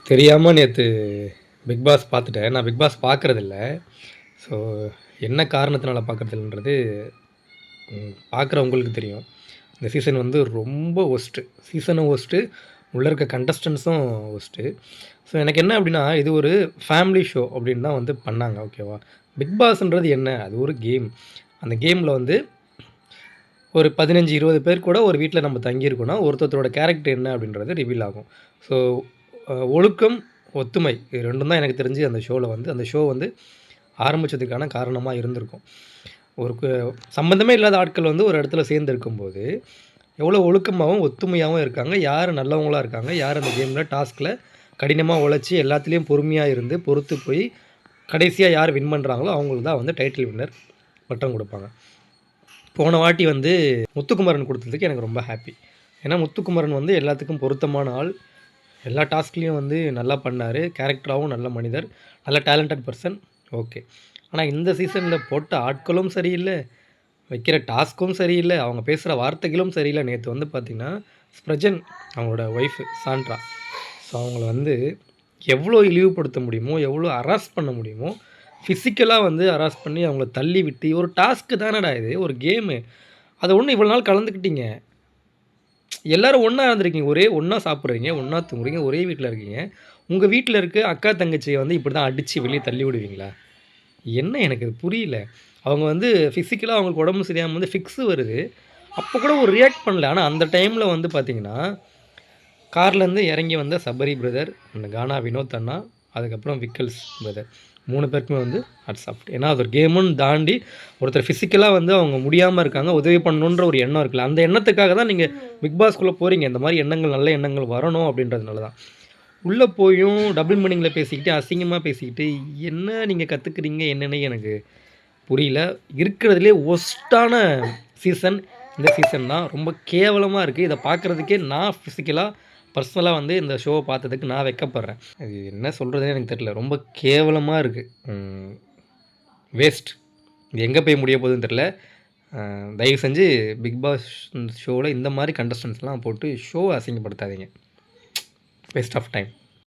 தெரியாமல் நேற்று big pass பார்த்துட்டேன். நான் பிக் பாஸ் பார்க்குறதில்ல. ஸோ என்ன காரணத்தினால பார்க்குறதில்லன்றது பார்க்குறவங்களுக்கு தெரியும். இந்த சீசன் வந்து ரொம்ப ஒஸ்ட்டு. சீசனும் ஒஸ்ட்டு, உள்ளே இருக்க கண்டஸ்டன்ஸும் ஒஸ்ட்டு. ஸோ எனக்கு என்ன அப்படின்னா, இது ஒரு ஃபேமிலி ஷோ அப்படின்னு தான் வந்து பண்ணாங்க, ஓகேவா? பிக் பாஸ்ன்றது என்ன? அது ஒரு கேம். அந்த கேமில் வந்து ஒரு 15, 20 பேர் கூட ஒரு வீட்டில் நம்ம தங்கியிருக்கோம்னா, ஒருத்தரோட கேரக்டர் என்ன அப்படின்றது ரிவீல் ஆகும். ஸோ ஒழுக்கம், ஒத்துமை இது 2ம் தான் எனக்கு தெரிஞ்சு அந்த ஷோவில் வந்து அந்த ஷோ வந்து ஆரம்பித்ததுக்கான காரணமாக இருந்திருக்கும். ஒரு சம்மந்தமே இல்லாத ஆட்கள் வந்து ஒரு இடத்துல சேர்ந்து இருக்கும்போது, எவ்வளோ ஒழுக்கமாகவும் ஒத்துமையாகவும் இருக்காங்க, யார் நல்லவங்களா இருக்காங்க, யார் அந்த கேமில் டாஸ்கில் கடினமாக உழைச்சி எல்லாத்துலேயும் பொறுமையாக இருந்து பொறுத்து போய் கடைசியாக யார் வின் பண்ணுறாங்களோ அவங்களுக்கு தான் வந்து டைட்டில் வின்னர் பட்டம் கொடுப்பாங்க. போன வாட்டி வந்து முத்துக்குமரன் கொடுத்ததுக்கு எனக்கு ரொம்ப ஹாப்பி. ஏன்னா முத்துக்குமரன் வந்து எல்லாத்துக்கும் பொருத்தமான ஆள். எல்லா டாஸ்க்லேயும் வந்து நல்லா பண்ணார். கேரக்டராகவும் நல்ல மனிதர், நல்ல டேலண்டட் பர்சன், ஓகே. ஆனால் இந்த சீசனில் போட்ட ஆட்களும் சரியில்லை, வைக்கிற டாஸ்க்கும் சரியில்லை, அவங்க பேசுகிற வார்த்தைகளும் சரியில்லை. நேற்று வந்து பார்த்திங்கன்னா ஸ்ப்ரஜன் அவங்களோட ஒய்ஃபு சாண்ட்ரா, ஸோ அவங்கள வந்து எவ்வளோ இழிவுபடுத்த முடியுமோ, எவ்வளோ ஹராஸ் பண்ண முடியுமோ, ஃபிசிக்கலாக வந்து ஹராஸ் பண்ணி அவங்கள தள்ளி விட்டு, ஒரு டாஸ்க்கு தானடா இது, ஒரு கேமு. அதை ஒன்று இவ்வளோ நாள் கலந்துக்கிட்டீங்க, எல்லோரும் ஒன்றா இருந்திருக்கீங்க, ஒரே ஒன்றா சாப்பிட்றீங்க, ஒன்றா தூங்குறீங்க, ஒரே வீட்டில் இருக்கீங்க. உங்கள் வீட்டில் இருக்க அக்கா தங்கச்சியை வந்து இப்படி தான் அடித்து வெளியே தள்ளி விடுவீங்களா? என்ன எனக்கு புரியல. அவங்க வந்து ஃபிசிக்கலாக அவங்களுக்கு உடம்பு சரியாமல் வந்து ஃபிக்ஸு வருது, அப்போ கூட ஒரு ரியாக்ட் பண்ணல. ஆனால் அந்த டைமில் வந்து பார்த்திங்கன்னா, கார்லேருந்து இறங்கி வந்த சபரி பிரதர், அந்த கானா வினோத் அண்ணா, அதுக்கப்புறம் விக்கல்ஸ் பிரதர், 3 பேருக்குமே வந்து ஹாட்ஸ் ஆஃப். ஏன்னா அது ஒரு கேமுன்னு தாண்டி ஒருத்தர் ஃபிசிக்கலாக வந்து அவங்க முடியாமல் இருக்காங்க, உதவி பண்ணணுன்ற ஒரு எண்ணம் இருக்குல்ல, அந்த எண்ணத்துக்காக தான் நீங்கள் பிக் பாஸ்குள்ளே போகிறீங்க. இந்த மாதிரி எண்ணங்கள், நல்ல எண்ணங்கள் வரணும் அப்படின்றதுனால தான். உள்ளே போயும் டபுள் மீனிங்கில் பேசிக்கிட்டு, அசிங்கமாக பேசிக்கிட்டு, என்ன நீங்கள் கற்றுக்குறீங்க என்னன்னே எனக்கு புரியல. இருக்கிறதுலே ஒஸ்ட்டான சீசன் இந்த சீசன் தான். ரொம்ப கேவலமாக இருக்குது. இதை பார்க்குறதுக்கே நான் பர்சனலாக வந்து இந்த ஷோவை பார்த்ததுக்கு நான் வெட்கப்படுறேன். அது என்ன சொல்கிறதுனே எனக்கு தெரியல. ரொம்ப கேவலமாக இருக்குது. வேஸ்ட். இது எங்கே போய் முடிய போகுதுன்னு தெரில. தயவு செஞ்சு பிக் பாஸ் ஷோவில் இந்த மாதிரி கண்டஸ்டன்ஸ்லாம் போட்டு ஷோவை அசிங்கப்படுத்தாதீங்க. Waste of time.